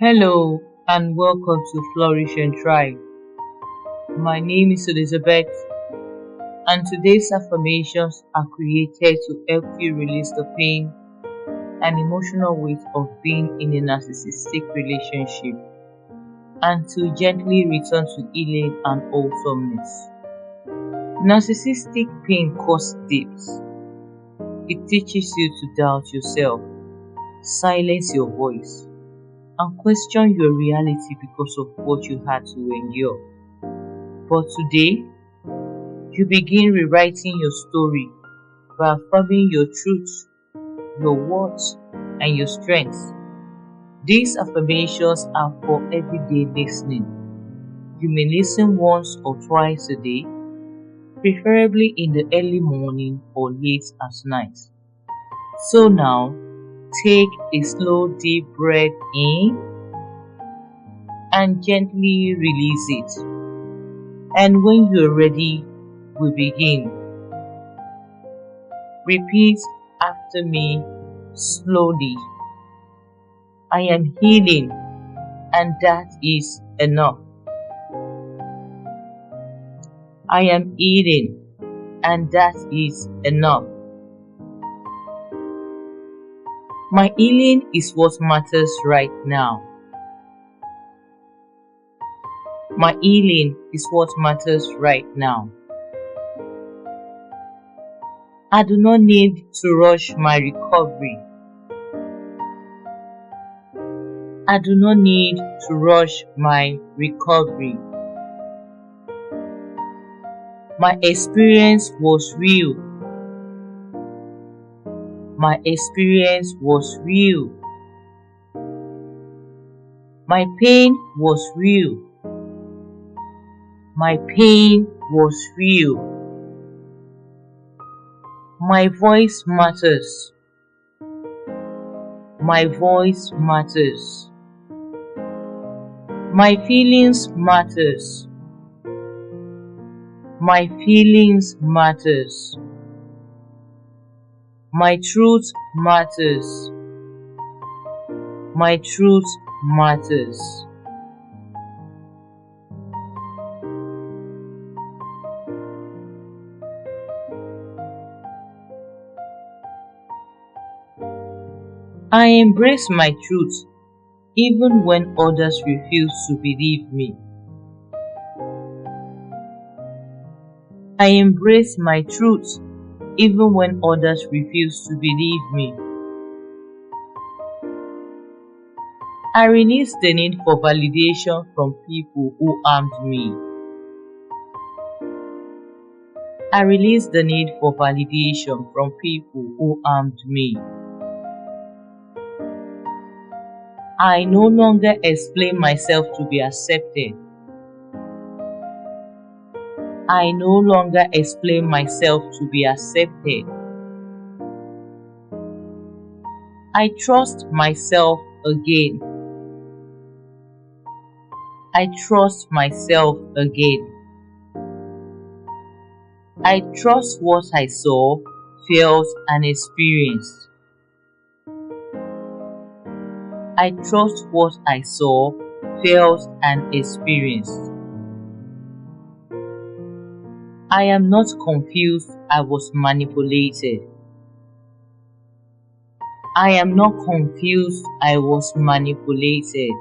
Hello and welcome to Flourish and Thrive. My name is Elizabeth, and today's affirmations are created to help you release the pain and emotional weight of being in a narcissistic relationship and to gently return to healing and wholesomeness. Narcissistic pain causes depth. It teaches you to doubt yourself, silence your voice, and question your reality because of what you had to endure. But today, you begin rewriting your story by affirming your truth, your worth, and your strengths. These affirmations are for everyday listening. You may listen once or twice a day, preferably in the early morning or late at night. So now, take a slow deep breath in and gently release it. And when you're ready, we begin. Repeat after me slowly. I am healing, and that is enough. I am healing, and that is enough. My healing is what matters right now. My healing is what matters right now. I do not need to rush my recovery. I do not need to rush my recovery. My experience was real. My experience was real. My pain was real. My pain was real. My voice matters. My voice matters. My feelings matters. My feelings matters. My truth matters. My truth matters. I embrace my truth even when others refuse to believe me. I embrace my truth even when others refuse to believe me. I release the need for validation from people who harmed me. I release the need for validation from people who harmed me. I no longer explain myself to be accepted. I no longer explain myself to be accepted. I trust myself again. I trust myself again. I trust what I saw, felt, and experienced. I trust what I saw, felt, and experienced. I am not confused. I was manipulated. I am not confused. I was manipulated.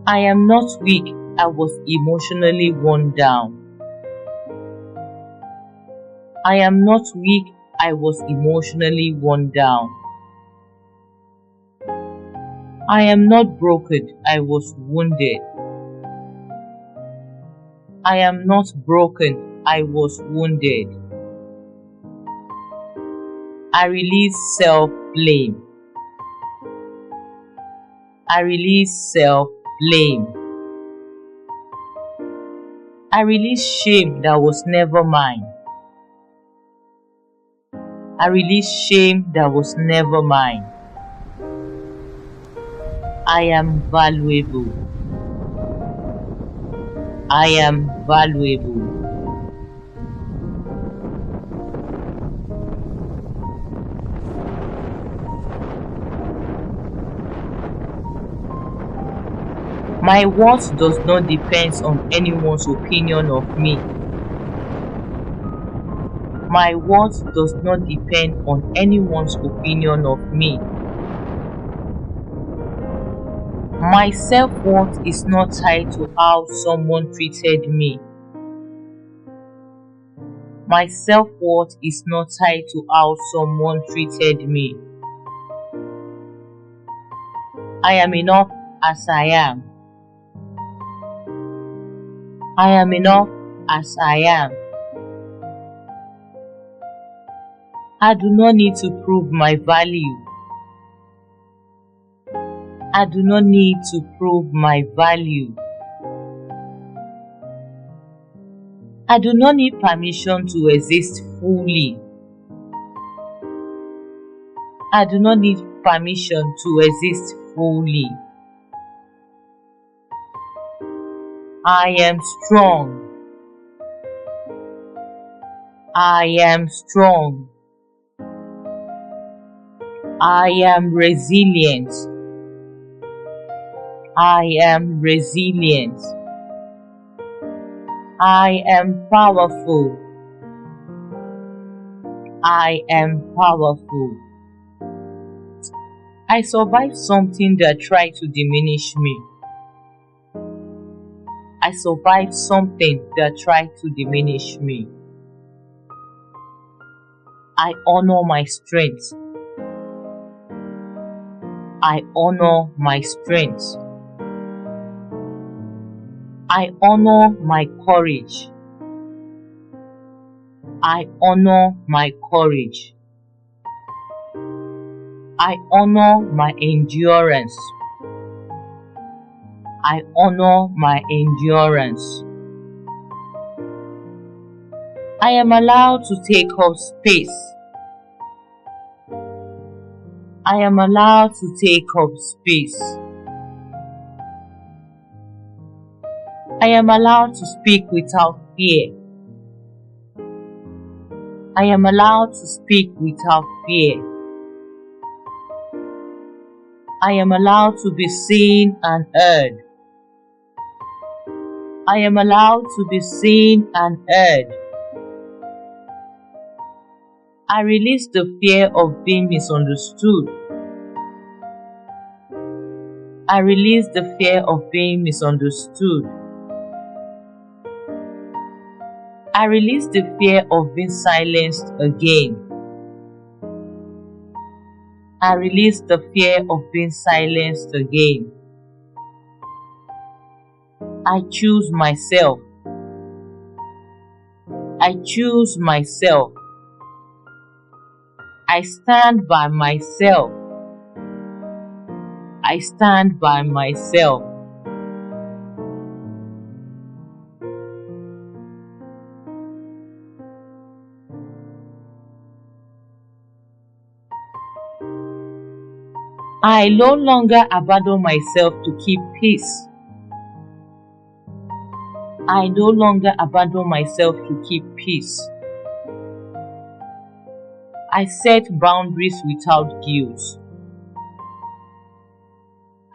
I am not weak. I was emotionally worn down. I am not weak. I was emotionally worn down. I am not broken. I was wounded. I am not broken. I was wounded. I release self-blame. I release self-blame. I release shame that was never mine. I release shame that was never mine. I am valuable. I am valuable. My worth does not depend on anyone's opinion of me. My worth does not depend on anyone's opinion of me. My self-worth is not tied to how someone treated me. My self-worth is not tied to how someone treated me. I am enough as I am. I am enough as I am. I do not need to prove my value. I do not need to prove my value. I do not need permission to exist fully. I do not need permission to exist fully. I am strong. I am strong. I am resilient. I am resilient. I am powerful. I am powerful. I survived something that tried to diminish me. I survived something that tried to diminish me. I honor my strength. I honor my strength. I honor my courage. I honor my courage. I honor my endurance. I honor my endurance. I am allowed to take up space. I am allowed to take up space. I am allowed to speak without fear. I am allowed to speak without fear. I am allowed to be seen and heard. I am allowed to be seen and heard. I release the fear of being misunderstood. I release the fear of being misunderstood. I release the fear of being silenced again. I release the fear of being silenced again. I choose myself. I choose myself. I stand by myself. I stand by myself. I no longer abandon myself to keep peace. I no longer abandon myself to keep peace. I set boundaries without guilt.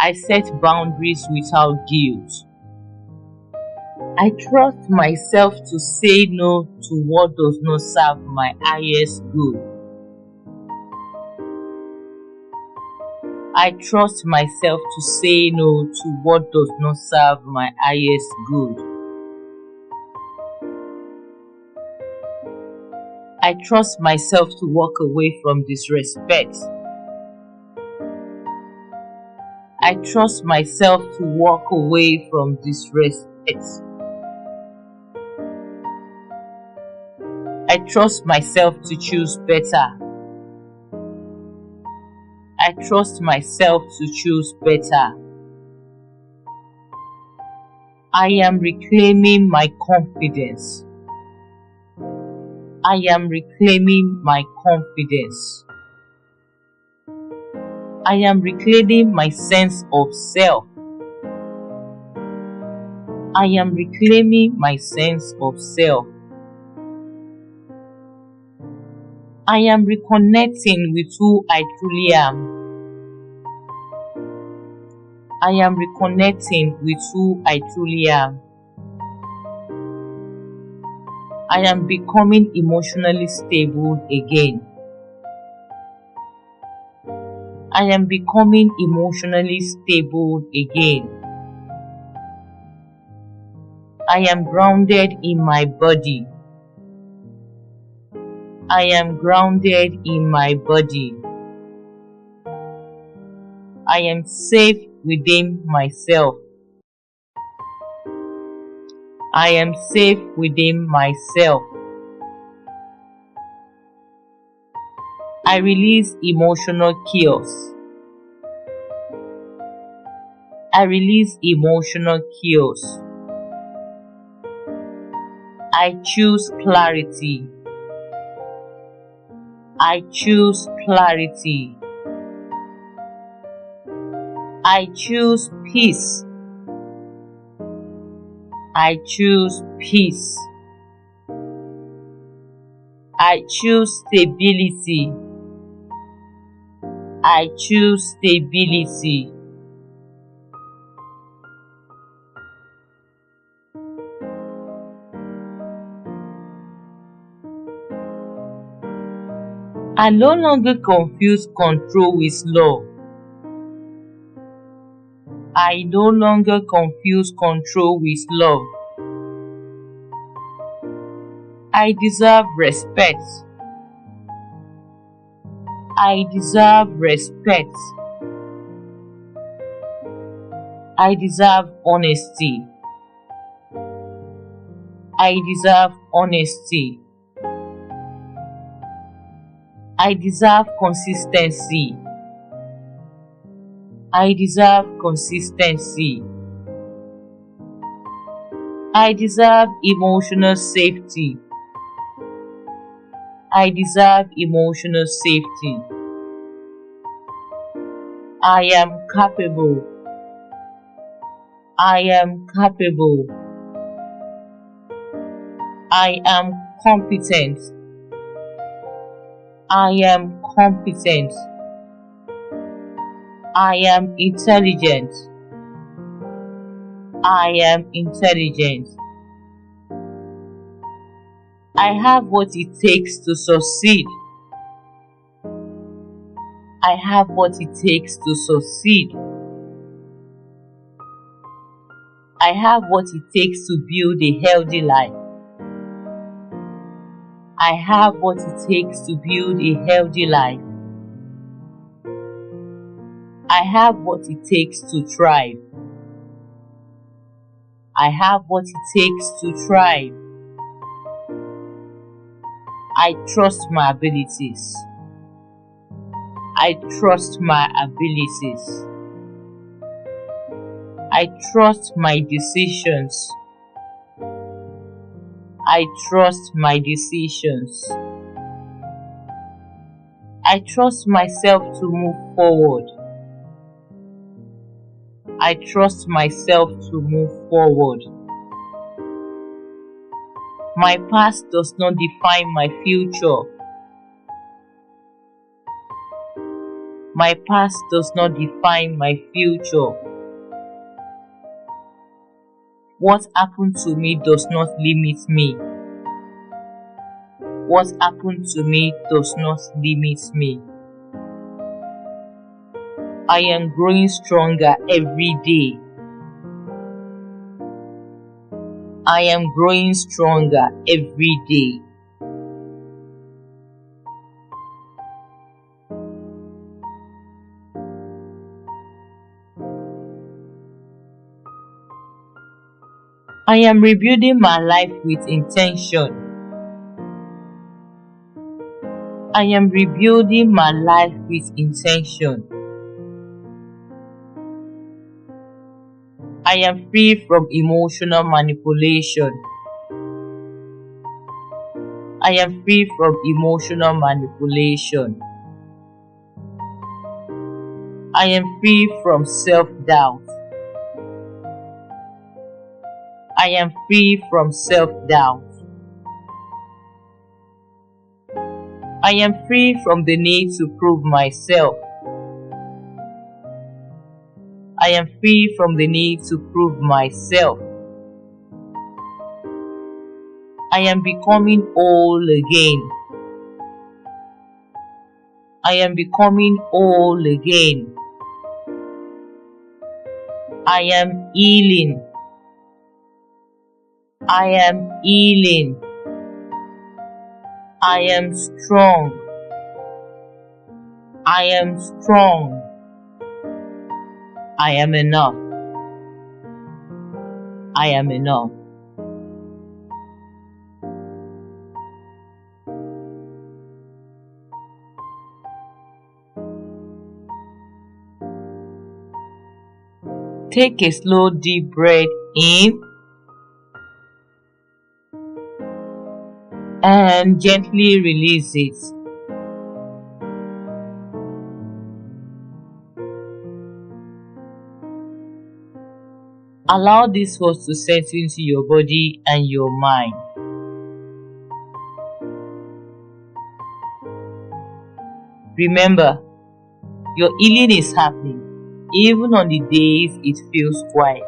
I set boundaries without guilt. I trust myself to say no to what does not serve my highest good. I trust myself to say no to what does not serve my highest good. I trust myself to walk away from disrespect. I trust myself to walk away from disrespect. I trust myself to choose better. I trust myself to choose better. I am reclaiming my confidence. I am reclaiming my confidence. I am reclaiming my sense of self. I am reclaiming my sense of self. I am reconnecting with who I truly am. I am reconnecting with who I truly am. I am becoming emotionally stable again. I am becoming emotionally stable again. I am grounded in my body. I am grounded in my body. I am safe within myself. I am safe within myself. I release emotional chaos. I release emotional chaos. I choose clarity. I choose clarity. I choose peace. I choose peace. I choose stability. I choose stability. I no longer confuse control with love. I no longer confuse control with love. I deserve respect. I deserve respect. I deserve honesty. I deserve honesty. I deserve consistency. I deserve consistency. I deserve emotional safety. I deserve emotional safety. I am capable. I am capable. I am competent. I am competent. I am intelligent. I am intelligent. I have what it takes to succeed. I have what it takes to succeed. I have what it takes to build a healthy life. I have what it takes to build a healthy life. I have what it takes to thrive. I have what it takes to thrive. I trust my abilities. I trust my abilities. I trust my decisions. I trust my decisions. I trust myself to move forward. I trust myself to move forward. My past does not define my future. My past does not define my future. What happened to me does not limit me. What happened to me does not limit me. I am growing stronger every day. I am growing stronger every day. I am rebuilding my life with intention. I am rebuilding my life with intention. I am free from emotional manipulation. I am free from emotional manipulation. I am free from self-doubt. I am free from self-doubt. I am free from the need to prove myself. I am free from the need to prove myself. I am becoming whole again. I am becoming whole again. I am healing. I am healing. I am strong. I am strong. I am enough. I am enough. Take a slow deep breath in and gently release it. Allow these thoughts to settle into your body and your mind. Remember, your healing is happening, even on the days it feels quiet.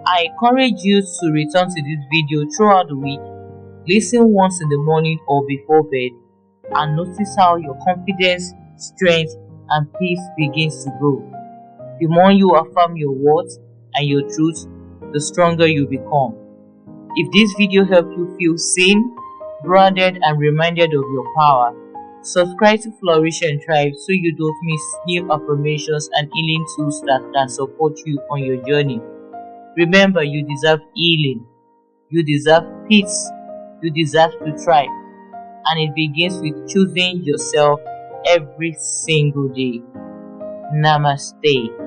I encourage you to return to this video throughout the week. Listen once in the morning or before bed, and notice how your confidence, strength, and peace begins to grow. The more you affirm your words and your truth, the stronger you become. If this video helped you feel seen, grounded, and reminded of your power, subscribe to Flourish and Thrive so you don't miss new affirmations and healing tools that can support you on your journey. Remember, you deserve healing, you deserve peace, you deserve to thrive, and it begins with choosing yourself every single day. Namaste.